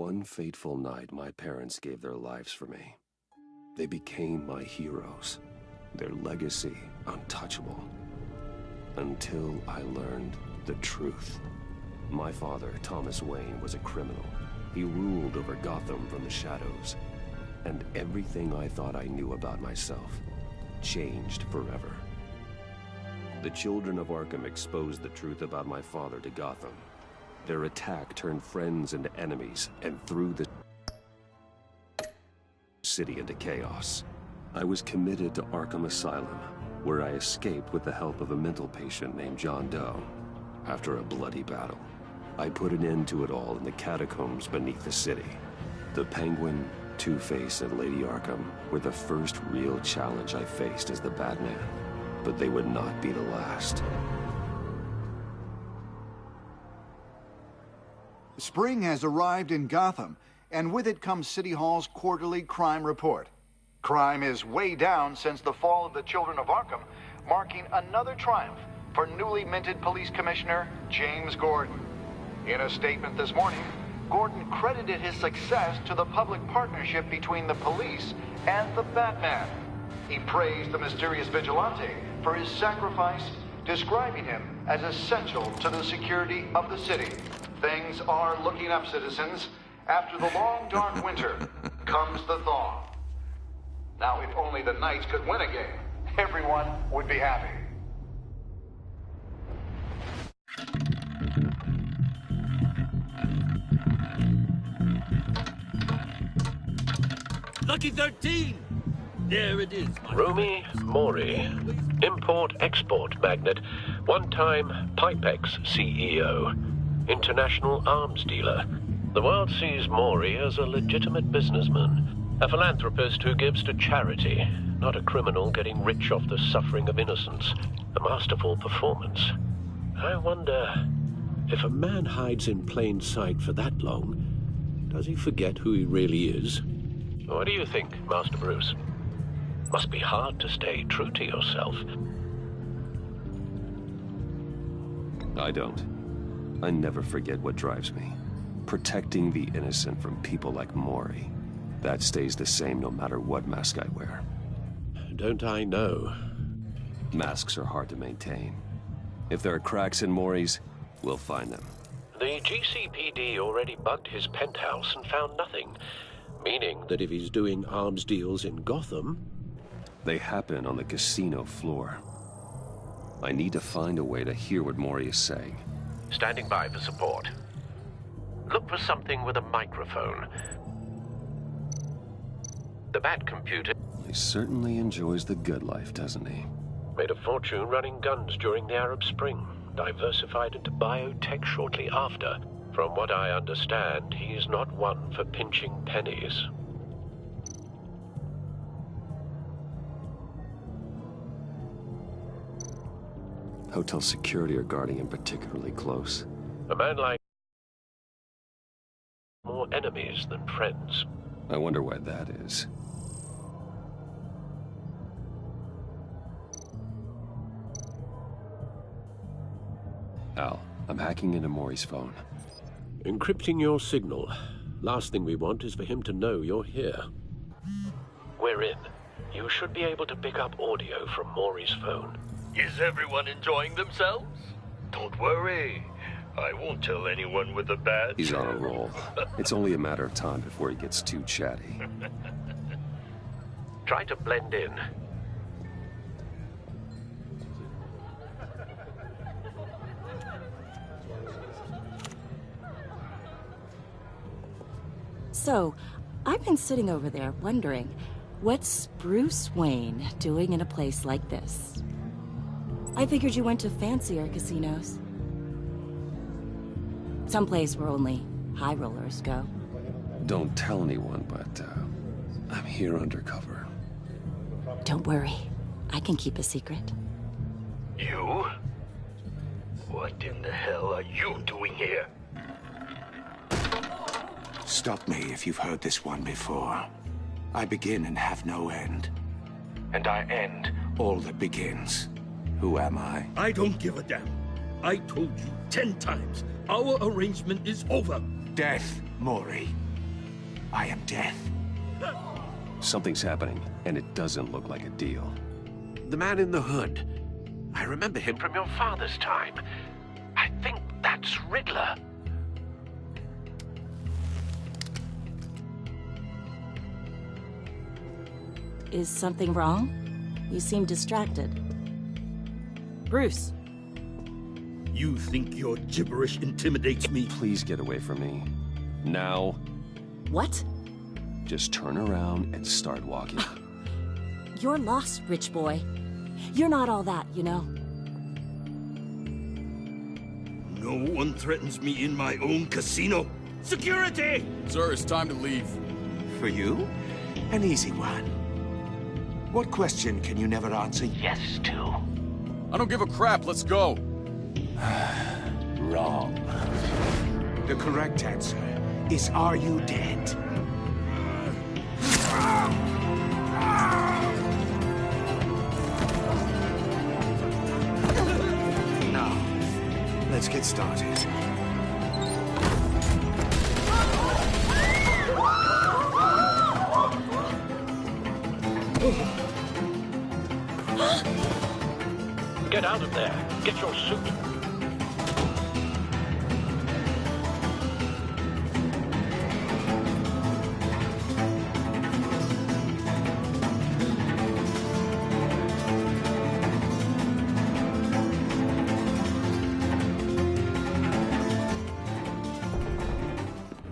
One fateful night, my parents gave their lives for me. They became my heroes, their legacy untouchable. Until I learned the truth. My father, Thomas Wayne, was a criminal. He ruled over Gotham from the shadows. And everything I thought I knew about myself changed forever. The children of Arkham exposed the truth about my father to Gotham. Their attack turned friends into enemies and threw the city into chaos. I was committed to Arkham Asylum, where I escaped with the help of a mental patient named John Doe. After a bloody battle, I put an end to it all in the catacombs beneath the city. The Penguin, Two-Face, and Lady Arkham were the first real challenge I faced as the Batman, but they would not be the last. Spring has arrived in Gotham, and with it comes City Hall's quarterly crime report. Crime is way down since the fall of the Children of Arkham, marking another triumph for newly minted Police Commissioner James Gordon. In a statement this morning, Gordon credited his success to the public partnership between the police and the Batman. He praised the mysterious vigilante for his sacrifice, describing him as essential to the security of the city. Things are looking up, citizens. After the long, dark winter comes the thaw. Now, if only the Knights could win a game, everyone would be happy. Lucky 13! There it is. Romy Mori, import-export magnate, one-time Pipex CEO, international arms dealer. The world sees Mori as a legitimate businessman, a philanthropist who gives to charity, not a criminal getting rich off the suffering of innocence. A masterful performance. I wonder, if a man hides in plain sight for that long, does he forget who he really is? What do you think, Master Bruce? Must be hard to stay true to yourself. I don't. I never forget what drives me. Protecting the innocent from people like Mori. That stays the same no matter what mask I wear. Don't I know? Masks are hard to maintain. If there are cracks in Mori's, we'll find them. The GCPD already bugged his penthouse and found nothing. Meaning that if he's doing arms deals in Gotham... They happen on the casino floor. I need to find a way to hear what Mori is saying. Standing by for support. Look for something with a microphone. The Bat computer... He certainly enjoys the good life, doesn't he? Made a fortune running guns during the Arab Spring. Diversified into biotech shortly after. From what I understand, he is not one for pinching pennies. Hotel security are guarding him particularly close. A man like... more enemies than friends. I wonder why that is. Al, I'm hacking into Mori's phone. Encrypting your signal. Last thing we want is for him to know you're here. We're in. You should be able to pick up audio from Mori's phone. Is everyone enjoying themselves? Don't worry. I won't tell anyone with a badge. He's on a roll. It's only a matter of time before he gets too chatty. Try to blend in. So, I've been sitting over there wondering, what's Bruce Wayne doing in a place like this? I figured you went to fancier casinos. Someplace where only high rollers go. Don't tell anyone, but I'm here undercover. Don't worry. I can keep a secret. You? What in the hell are you doing here? Stop me if you've heard this one before. I begin and have no end. And I end all that begins. Who am I? I don't give a damn. I told you 10 times. Our arrangement is over. Death, Mori. I am death. Something's happening, and it doesn't look like a deal. The man in the hood. I remember him from your father's time. I think that's Riddler. Is something wrong? You seem distracted. Bruce. You think your gibberish intimidates me? Please get away from me. Now. What? Just turn around and start walking. You're lost, rich boy. You're not all that, you know. No one threatens me in my own casino. Security! Sir, it's time to leave. For you? An easy one. What question can you never answer yes to? I don't give a crap, let's go. Wrong. The correct answer is, are you dead? Now, let's get started. Get out of there. Get your suit.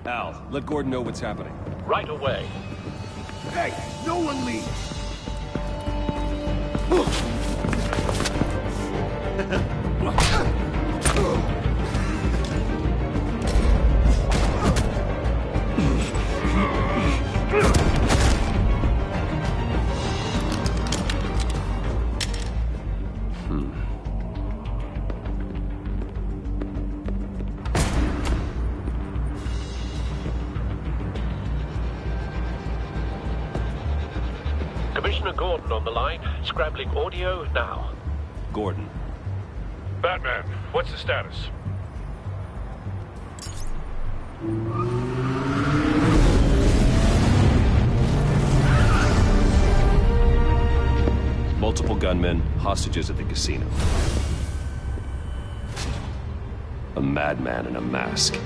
Al, let Gordon know what's happening. Right away. Hey, no one leave! Commissioner Gordon on the line. Scrabbling audio now. Gordon. Batman, what's the status? Multiple gunmen, hostages at the casino. A madman in a mask.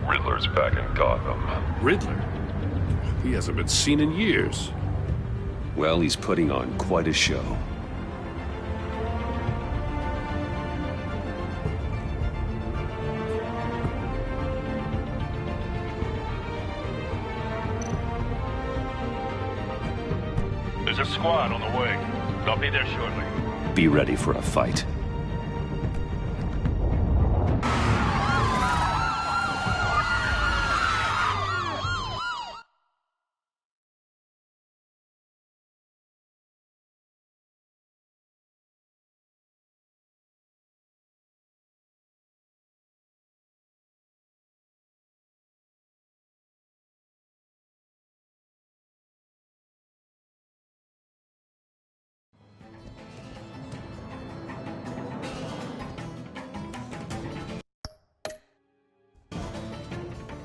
Riddler's back in Gotham. Riddler? He hasn't been seen in years. Well, he's putting on quite a show. There's a squad on the way. They'll be there shortly. Be ready for a fight.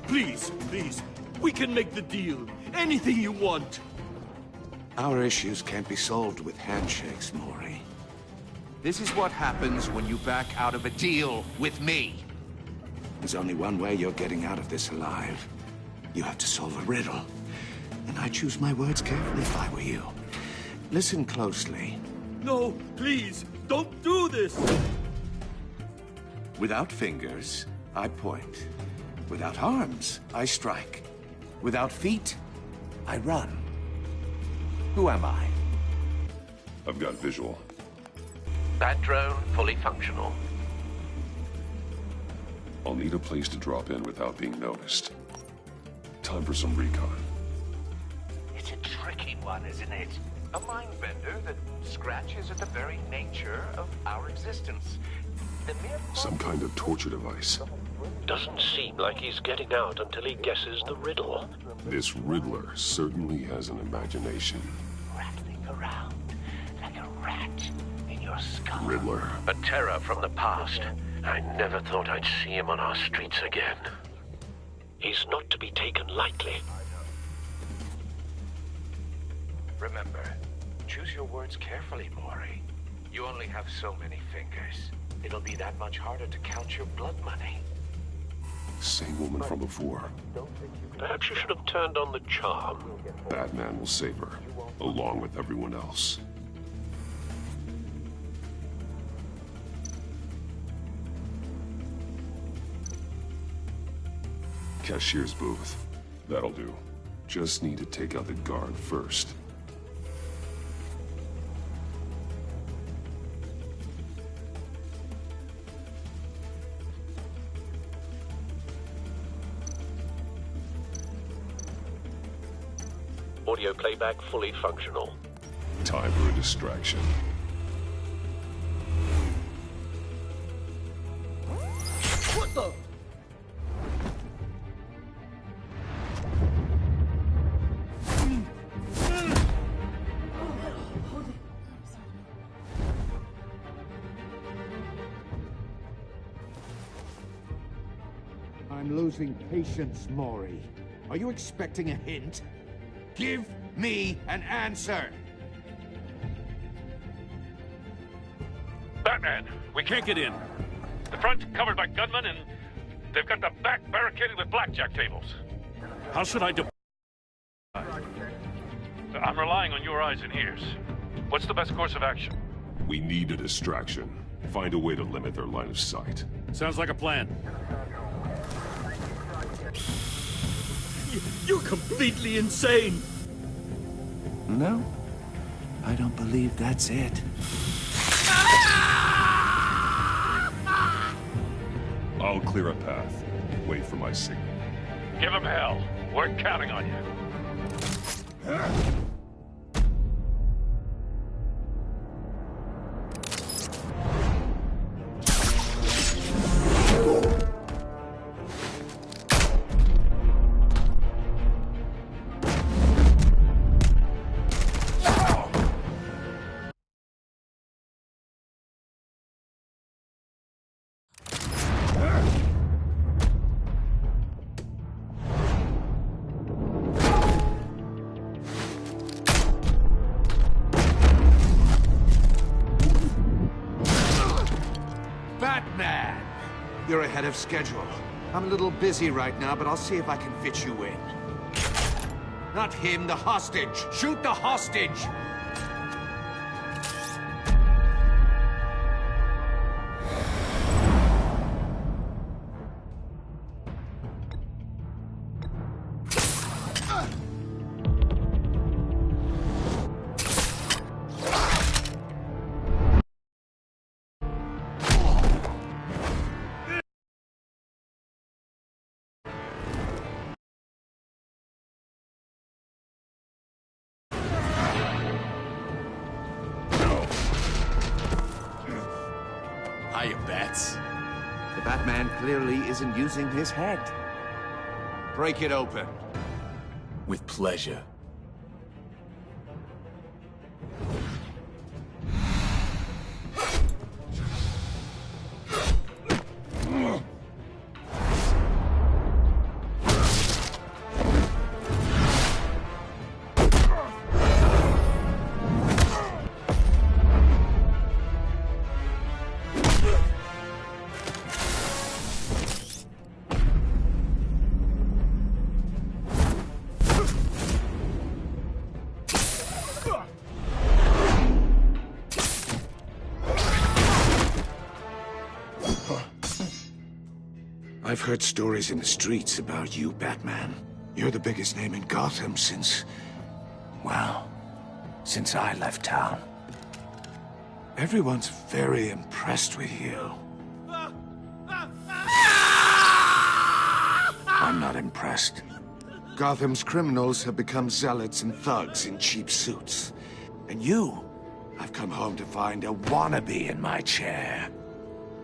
Please, please, we can make the deal. Anything you want. Our issues can't be solved with handshakes, Maury. This is what happens when you back out of a deal with me. There's only one way you're getting out of this alive. You have to solve a riddle. And I choose my words carefully if I were you. Listen closely. No, please, don't do this. Without fingers, I point. Without arms, I strike. Without feet, I run. Who am I? I've got visual. That drone fully functional. I'll need a place to drop in without being noticed. Time for some recon. It's a tricky one, isn't it? A mind bender that scratches at the very nature of our existence. The mere Some kind of torture device. Doesn't seem like he's getting out until he guesses the riddle. This Riddler certainly has an imagination. rattling around like a rat in your skull. Riddler. A terror from the past. I never thought I'd see him on our streets again. He's not to be taken lightly. Remember, choose your words carefully, Mori. You only have so many fingers. It'll be that much harder to count your blood money. Same woman from before. Perhaps you should have turned on the charm. Batman will save her, along with everyone else. Cashier's booth. That'll do. Just need to take out the guard first. Audio playback fully functional. Time for a distraction. What the? I'm losing patience, Mori. Are you expecting a hint? Give me an answer! Batman, we can't get in. The front covered by gunmen, and they've got the back barricaded with blackjack tables. How should I do? I'm relying on your eyes and ears. What's the best course of action? We need a distraction. Find a way to limit their line of sight. Sounds like a plan. You're completely insane! No, I don't believe that's it. I'll clear a path. Wait for my signal. Give him hell. We're counting on you. Batman! You're ahead of schedule. I'm a little busy right now, but I'll see if I can fit you in. Not him, the hostage! Shoot the hostage! Hiya, Bats. The Batman clearly isn't using his head. Break it open. With pleasure. I've heard stories in the streets about you, Batman. You're the biggest name in Gotham since... well, since I left town. Everyone's very impressed with you. I'm not impressed. Gotham's criminals have become zealots and thugs in cheap suits. And you, I've come home to find a wannabe in my chair.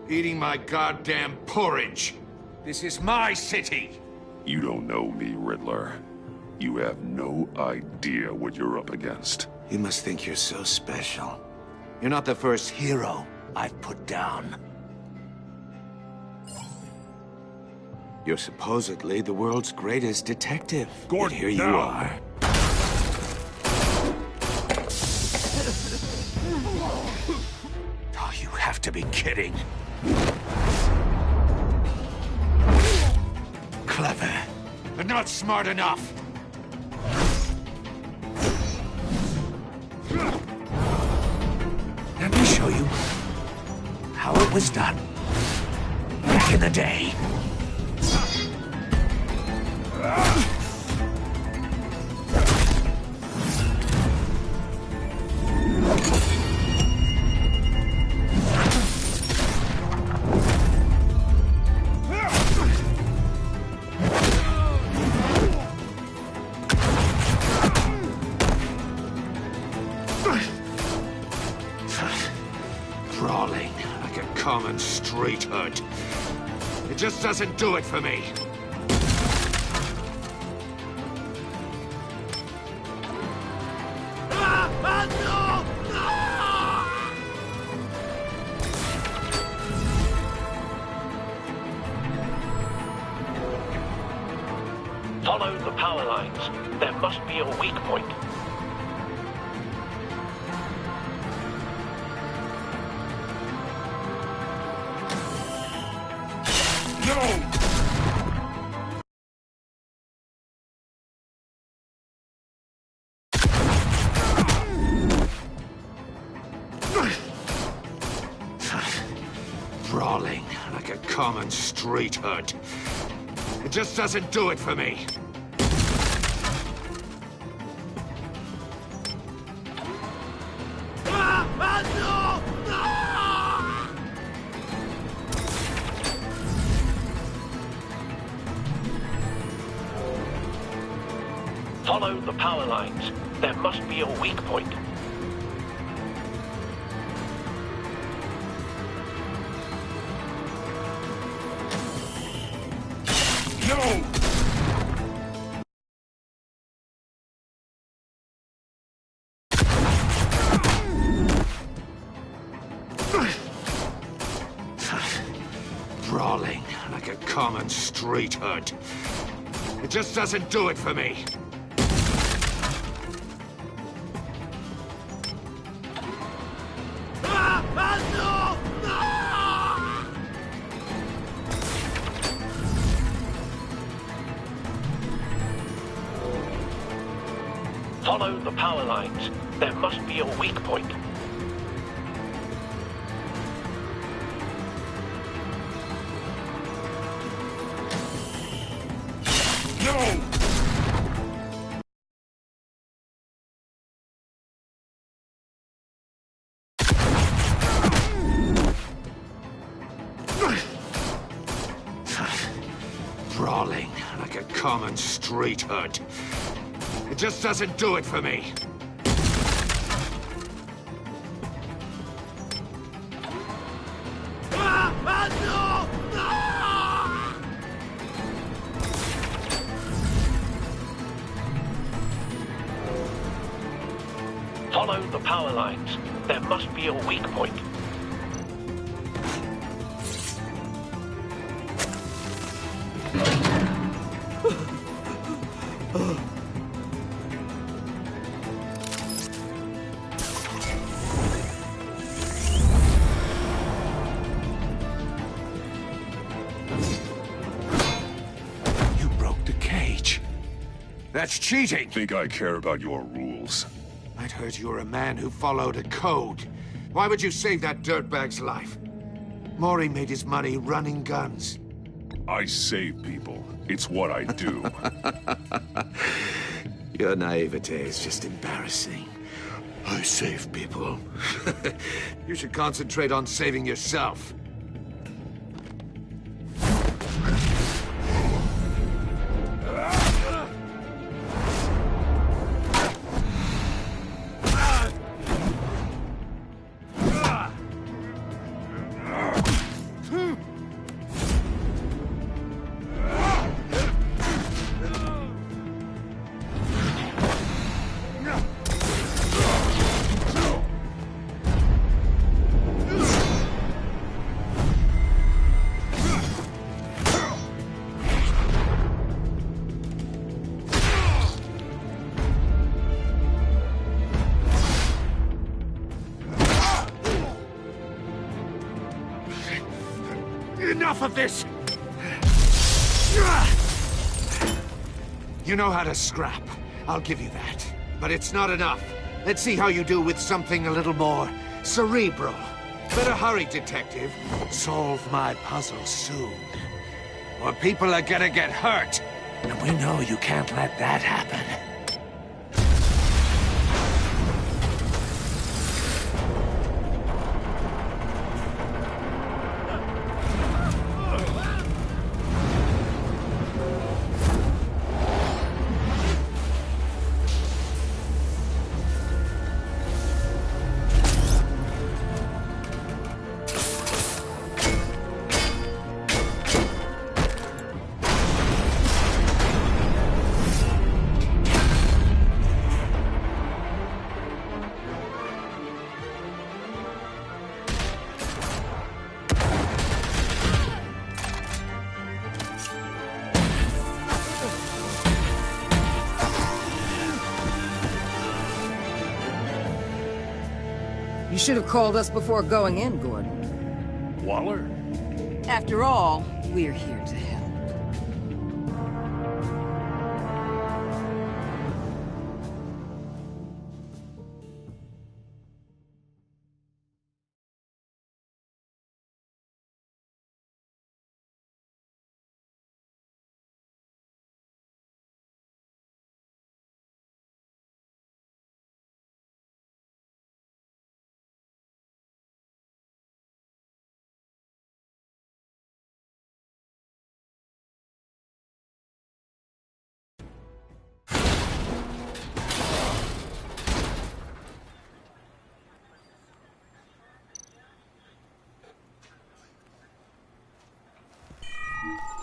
Eating my goddamn porridge. This is my city! You don't know me, Riddler. You have no idea what you're up against. You must think you're so special. You're not the first hero I've put down. You're supposedly the world's greatest detective. Gordon, Yet here you now. are. Oh, you have to be kidding. Clever, but not smart enough. Let me show you how it was done back in the day. Brawling like a common street hood. It just doesn't do it for me. Follow the power lines. There must be a weak point. No! Brawling like a common street hood. It just doesn't do it for me. Follow the power lines. There must be a weak point. No! Brawling like a common street hood. It just doesn't do it for me. Follow the power lines. There must be a weak point. No! Brawling like a common street hood. It just doesn't do it for me. Follow the power lines. There must be a weak point. You broke the cage. That's cheating. Think I care about your rules? I'd heard you were a man who followed a code. Why would you save that dirtbag's life? Maury made his money running guns. I save people. It's what I do. Your naivete is just embarrassing. I save people. You should concentrate on saving yourself. enough of this! You know how to scrap. I'll give you that. But it's not enough. Let's see how you do with something a little more cerebral. Better hurry, detective. Solve my puzzle soon. Or people are gonna get hurt. And we know you can't let that happen. You should have called us before going in, Gordon. Waller? After all, we're here to help.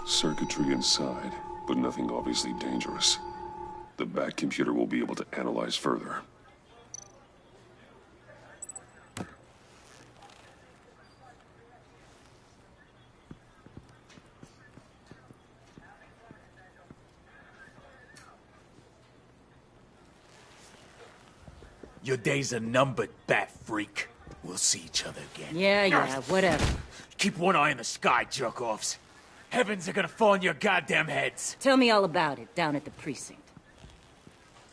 Circuitry inside, but nothing obviously dangerous. The back computer will be able to analyze further. Your days are numbered, bat freak. We'll see each other again. Yeah, whatever. Keep one eye in the sky, jerk-offs. Heavens are gonna fall on your goddamn heads. Tell me all about it down at the precinct.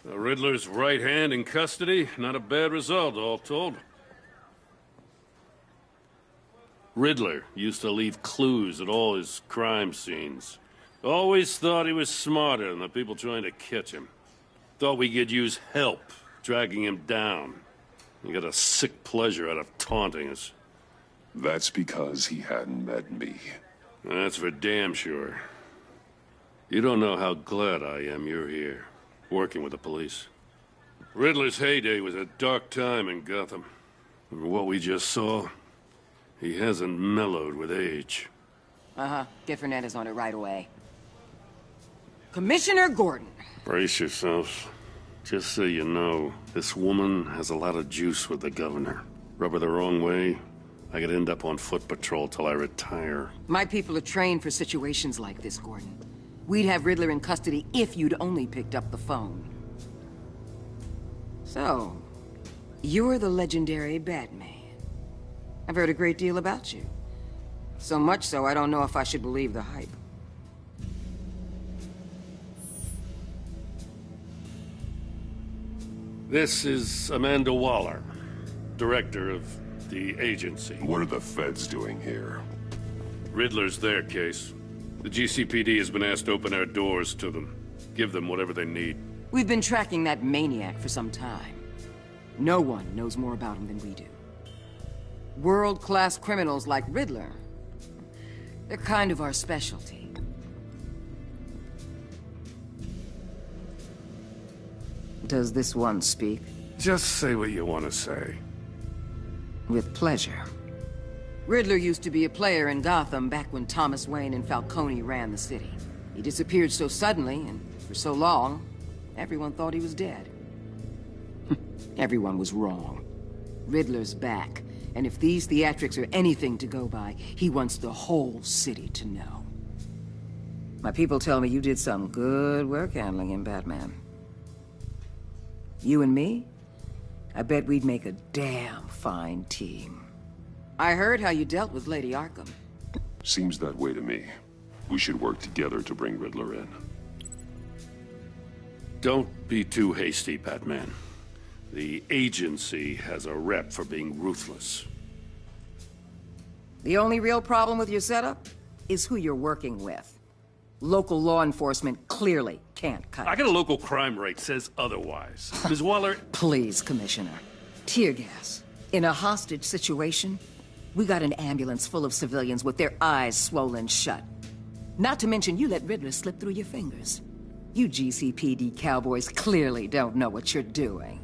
The Riddler's right hand in custody. Not a bad result, all told. Riddler used to leave clues at all his crime scenes. Always thought he was smarter than the people trying to catch him. Thought we could use help dragging him down. He got a sick pleasure out of taunting us. That's because he hadn't met me. That's for damn sure. You don't know how glad I am you're here, working with the police. Riddler's heyday was a dark time in Gotham. And what we just saw, he hasn't mellowed with age. Uh-huh. Get Fernandez on it right away. Commissioner Gordon. Brace yourselves. Just so you know, this woman has a lot of juice with the governor. Rub her the wrong way, I could end up on foot patrol till I retire. My people are trained for situations like this, Gordon. We'd have Riddler in custody if you'd only picked up the phone. So, you're the legendary Batman. I've heard a great deal about you. So much so, I don't know if I should believe the hype. This is Amanda Waller, director of the agency. What are the feds doing here? Riddler's their case. The GCPD has been asked to open our doors to them. Give them whatever they need. We've been tracking that maniac for some time. No one knows more about him than we do. World-class criminals like Riddler, they're kind of our specialty. Does this one speak? Just say what you want to say. With pleasure. Riddler used to be a player in Gotham back when Thomas Wayne and Falcone ran the city. He disappeared so suddenly and for so long, everyone thought he was dead. Everyone was wrong. Riddler's back, and if these theatrics are anything to go by, he wants the whole city to know. My people tell me you did some good work handling him, Batman. You and me? I bet we'd make a damn fine team. I heard how you dealt with Lady Arkham. Seems that way to me. We should work together to bring Riddler in. Don't be too hasty, Batman. The agency has a rep for being ruthless. The only real problem with your setup is who you're working with. Local law enforcement clearly can't cut I it. got a local crime rate says otherwise. Ms. Waller... Please, Commissioner. Tear gas. In a hostage situation, we got an ambulance full of civilians with their eyes swollen shut. Not to mention you let Riddler slip through your fingers. You GCPD cowboys clearly don't know what you're doing.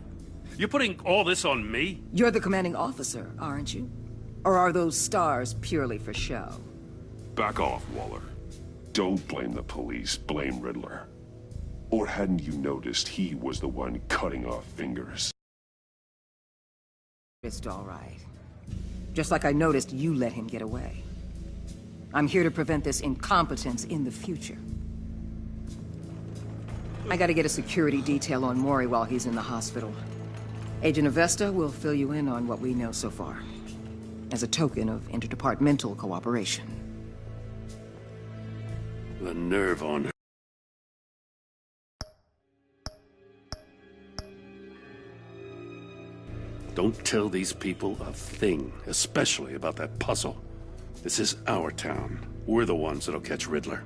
You're putting all this on me? You're the commanding officer, aren't you? Or are those stars purely for show? Back off, Waller. Don't blame the police, blame Riddler. Or hadn't you noticed he was the one cutting off fingers? It's all right. Just like I noticed you let him get away. I'm here to prevent this incompetence in the future. I gotta get a security detail on Mori while he's in the hospital. Agent Avesta will fill you in on what we know so far, as a token of interdepartmental cooperation. The nerve on her. Don't tell these people a thing, especially about that puzzle. This is our town. We're the ones that'll catch Riddler.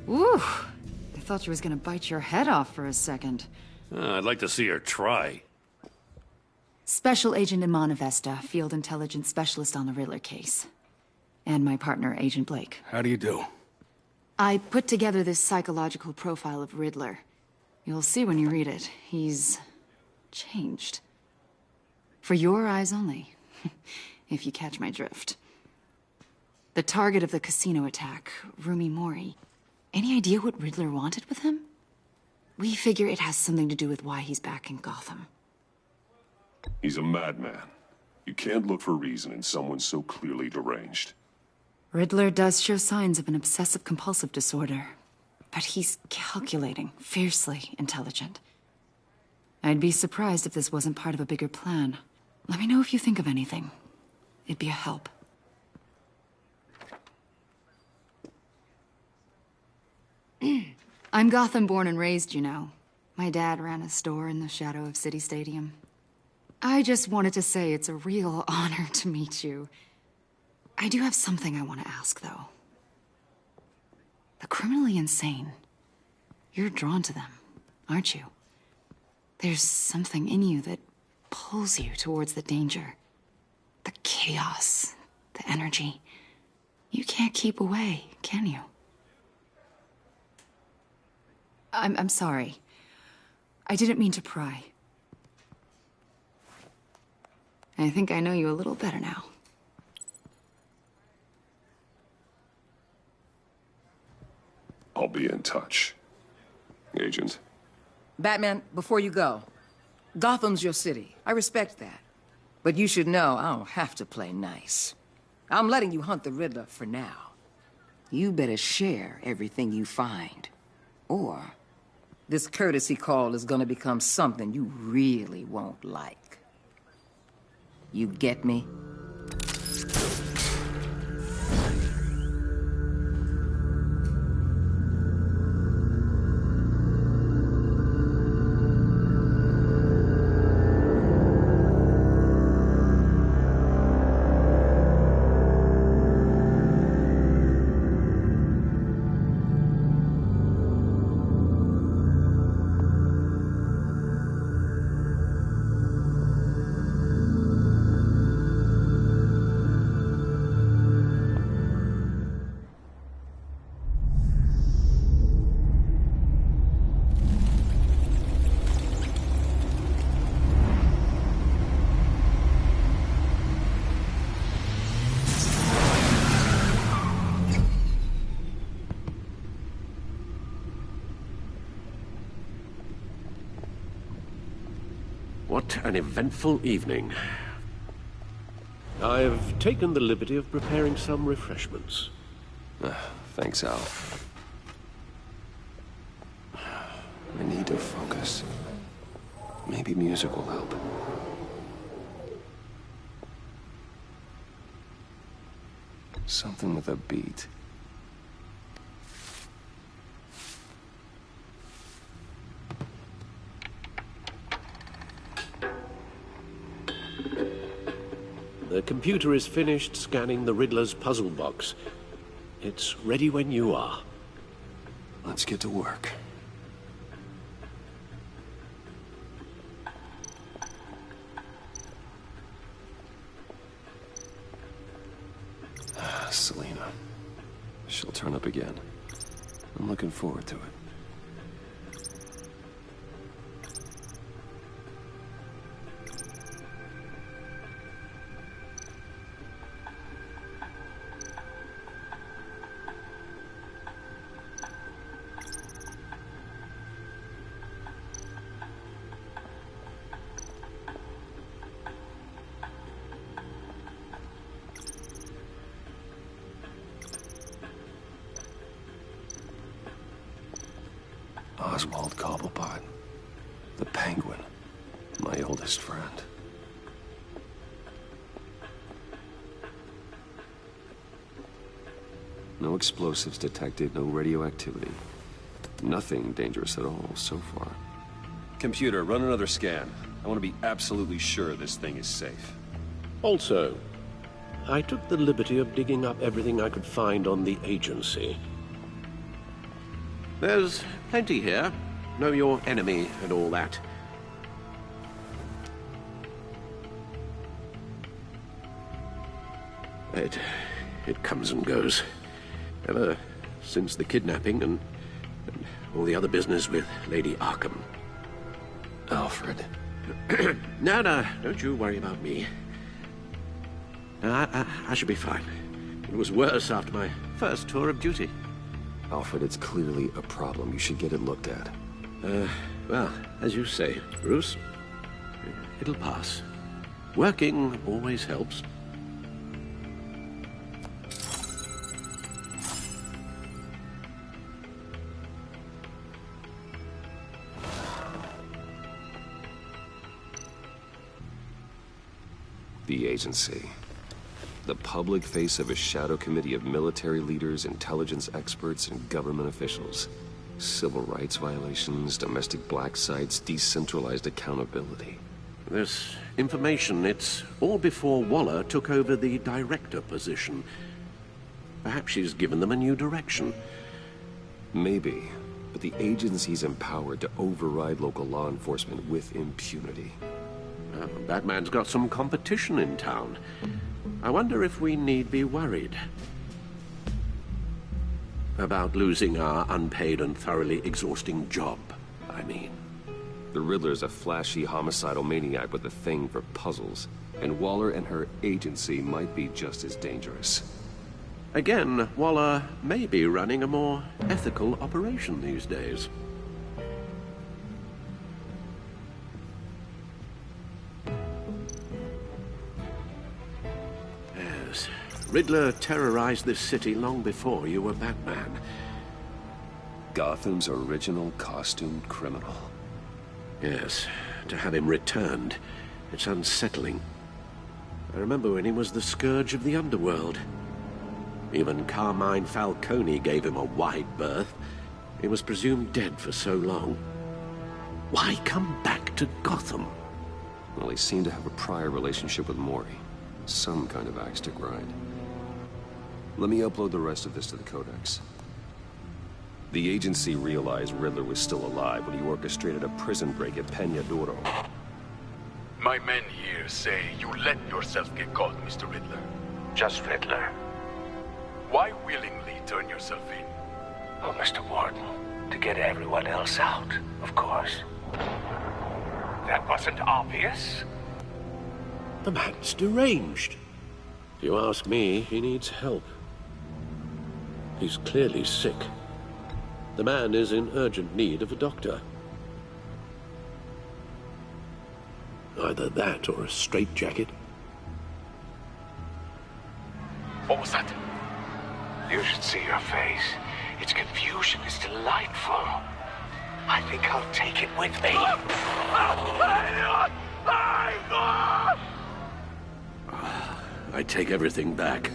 Ooh, I thought she was gonna bite your head off for a second. I'd like to see her try. Special Agent Iman Avesta, Field Intelligence Specialist on the Riddler case. And my partner, Agent Blake. How do you do? I put together this psychological profile of Riddler. You'll see when you read it. He's changed. For your eyes only, if you catch my drift. The target of the casino attack, Rumi Mori. Any idea what Riddler wanted with him? We figure it has something to do with why he's back in Gotham. He's a madman. You can't look for reason in someone so clearly deranged. Riddler does show signs of an obsessive-compulsive disorder, but he's calculating, fiercely intelligent. I'd be surprised if this wasn't part of a bigger plan. Let me know if you think of anything. It'd be a help. I'm Gotham born and raised, you know. My dad ran a store in the shadow of City Stadium. I just wanted to say it's a real honor to meet you. I do have something I want to ask, though. The criminally insane. You're drawn to them, aren't you? There's something in you that pulls you towards the danger. The chaos, the energy. You can't keep away, can you? I'm sorry. I didn't mean to pry. I think I know you a little better now. I'll be in touch. Agent. Batman, before you go, Gotham's your city. I respect that. But you should know I don't have to play nice. I'm letting you hunt the Riddler for now. You better share everything you find. Or this courtesy call is gonna become something you really won't like. You get me? What an eventful evening. I've taken the liberty of preparing some refreshments. Thanks, Al. I need to focus. Maybe music will help. Something with a beat. The computer is finished scanning the Riddler's puzzle box. It's ready when you are. Let's get to work. Selena. She'll turn up again. I'm looking forward to it. Oswald Cobblepot, the Penguin, my oldest friend. No explosives detected, no radioactivity. Nothing dangerous at all so far. Computer, run another scan. I want to be absolutely sure this thing is safe. Also, I took the liberty of digging up everything I could find on the agency. There's plenty here. Know your enemy and all that. It comes and goes. Ever since the kidnapping and all the other business with Lady Arkham. Alfred. No, don't you worry about me. No, I should be fine. It was worse after my first tour of duty. Alfred, it's clearly a problem. You should get it looked at. Well, as you say, Bruce, it'll pass. Working always helps. The agency. The public face of a shadow committee of military leaders, intelligence experts, and government officials. Civil rights violations, domestic black sites, decentralized accountability. This information, it's all before Waller took over the director position. Perhaps she's given them a new direction. Maybe, but the agency's empowered to override local law enforcement with impunity. Batman's got some competition in town. I wonder if we need be worried about losing our unpaid and thoroughly exhausting job, I mean. The Riddler's a flashy, homicidal maniac with a thing for puzzles, and Waller and her agency might be just as dangerous. Again, Waller may be running a more ethical operation these days. Riddler terrorized this city long before you were Batman. Gotham's original costumed criminal. Yes, to have him returned, it's unsettling. I remember when he was the scourge of the underworld. Even Carmine Falcone gave him a wide berth. He was presumed dead for so long. Why come back to Gotham? Well, he seemed to have a prior relationship with Mori. Some kind of axe to grind. Let me upload the rest of this to the Codex. The agency realized Riddler was still alive when he orchestrated a prison break at Peñadoro. My men here say you let yourself get caught, Mr. Riddler. Just Riddler. Why willingly turn yourself in? Oh, Mr. Warden, to get everyone else out, of course. That wasn't obvious. The man's deranged. If you ask me, he needs help. He's clearly sick. The man is in urgent need of a doctor. Either that or a straitjacket. What was that? You should see your face. Its confusion is delightful. I think I'll take it with me. I take everything back.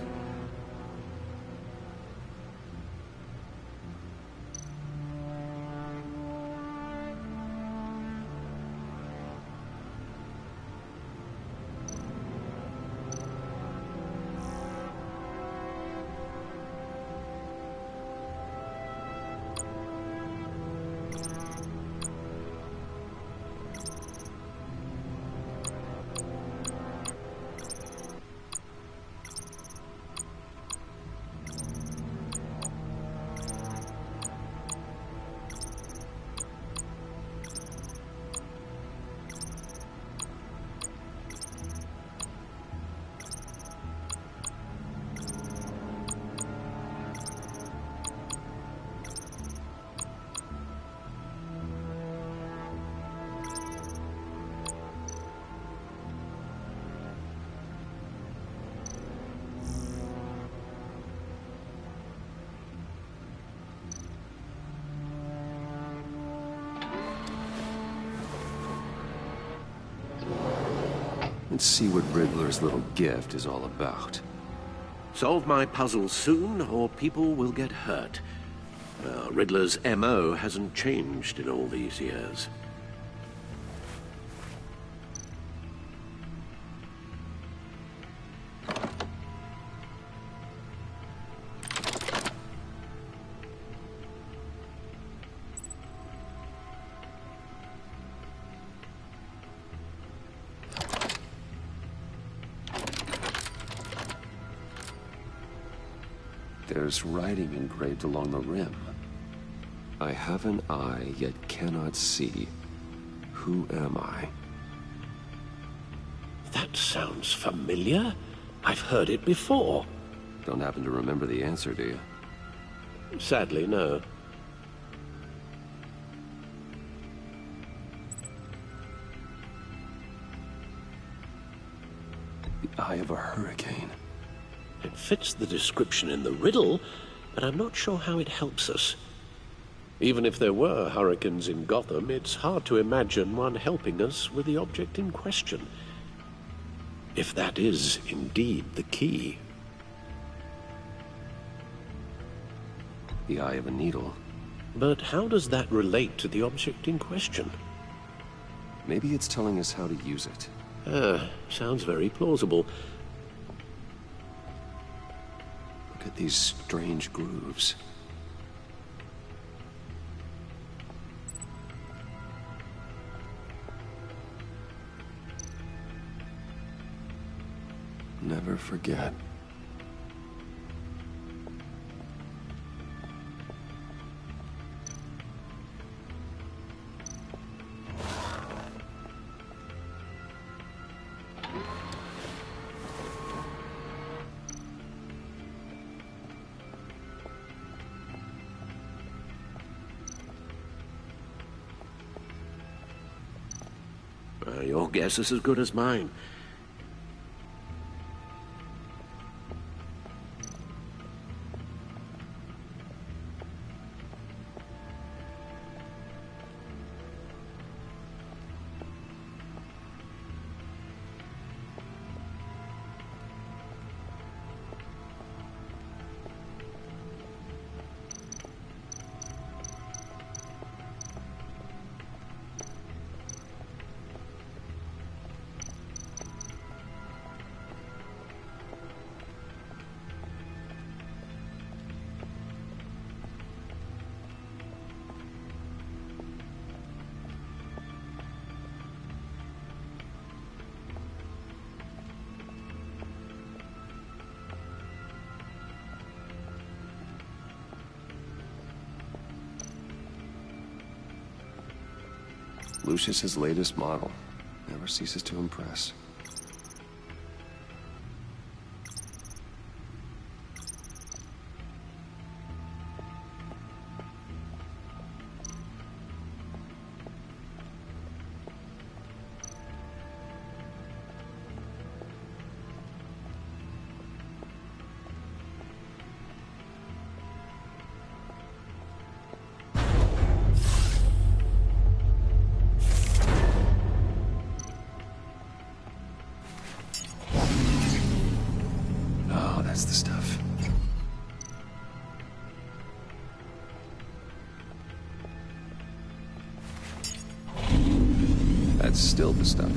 Let's see what Riddler's little gift is all about. Solve my puzzle soon, or people will get hurt. Riddler's M.O. hasn't changed in all these years. There's writing engraved along the rim. I have an eye, yet cannot see. Who am I? That sounds familiar. I've heard it before. Don't happen to remember the answer, do you? Sadly, no. The eye of a hurricane. It fits the description in the riddle, but I'm not sure how it helps us. Even if there were hurricanes in Gotham, it's hard to imagine one helping us with the object in question. If that is indeed the key. The eye of a needle. But how does that relate to the object in question? Maybe it's telling us how to use it. Sounds very plausible. Look at these strange grooves. Never forget. Your guess is as good as mine. Lucius's latest model. Never ceases to impress. That's the stuff. That's still the stuff.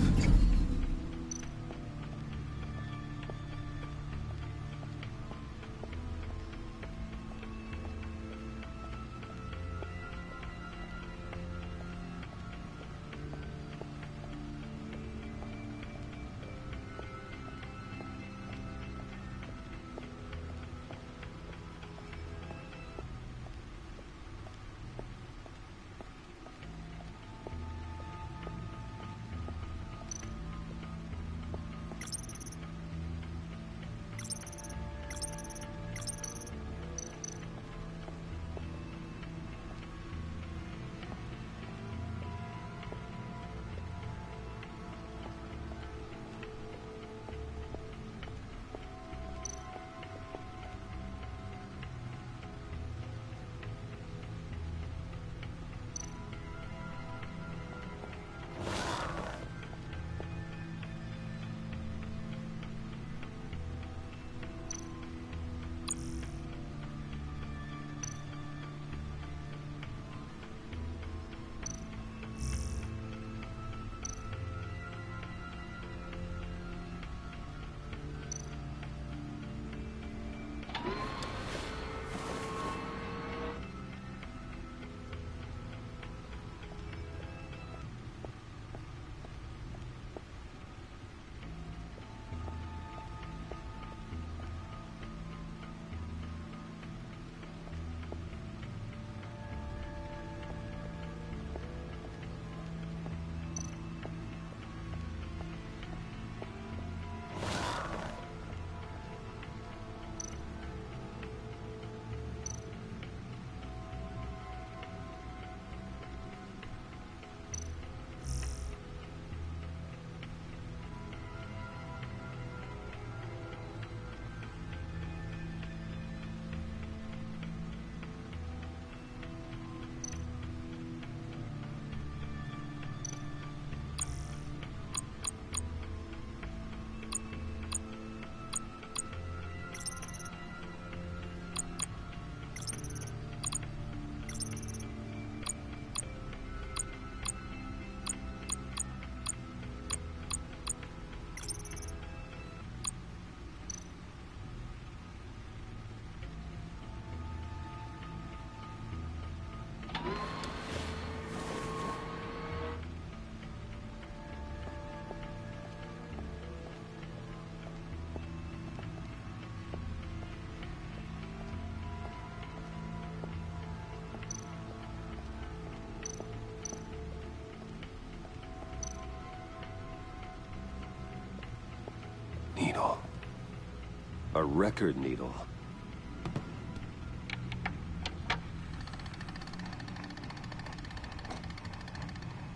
A record needle.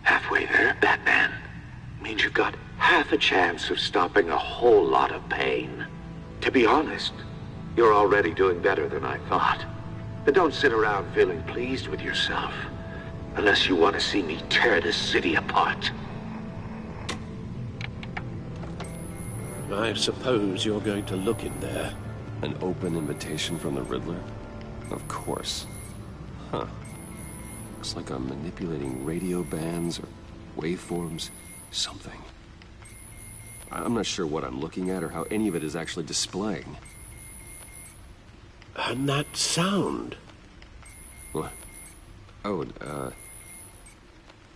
Halfway there, Batman. Means you've got half a chance of stopping a whole lot of pain. To be honest, you're already doing better than I thought. But don't sit around feeling pleased with yourself. Unless you want to see me tear this city apart. I suppose you're going to look in there. An open invitation from the Riddler? Of course. Huh. Looks like I'm manipulating radio bands or waveforms. Something. I'm not sure what I'm looking at or how any of it is actually displaying. And that sound? What? Oh,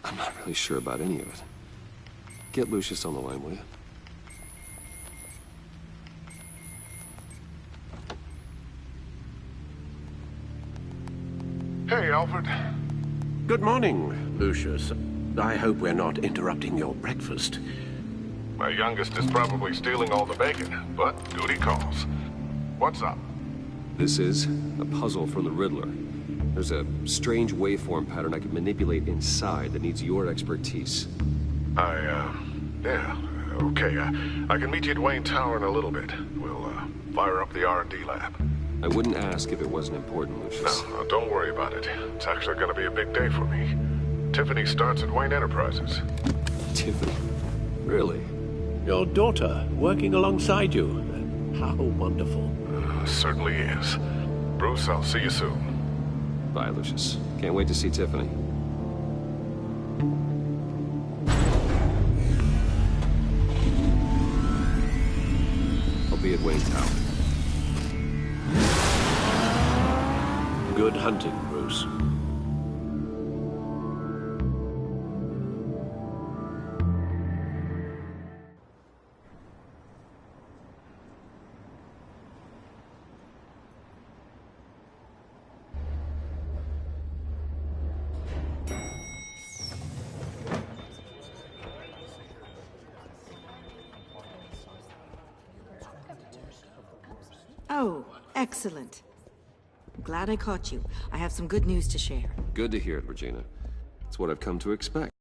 I'm not really sure about any of it. Get Lucius on the line, will you? Hey, Alfred. Good morning, Lucius. I hope we're not interrupting your breakfast. My youngest is probably stealing all the bacon, but duty calls. What's up? This is a puzzle from the Riddler. There's a strange waveform pattern I can manipulate inside that needs your expertise. Yeah, okay. I can meet you at Wayne Tower in a little bit. We'll, fire up the R&D lab. I wouldn't ask if it wasn't important, Lucius. No, don't worry about it. It's actually gonna be a big day for me. Tiffany starts at Wayne Enterprises. Tiffany? Really? Your daughter, working alongside you. How wonderful. Certainly is. Bruce, I'll see you soon. Bye, Lucius. Can't wait to see Tiffany. I'll be at Wayne Tower. Good hunting, Bruce. Oh, excellent. Glad I caught you. I have some good news to share. Good to hear it, Regina. It's what I've come to expect.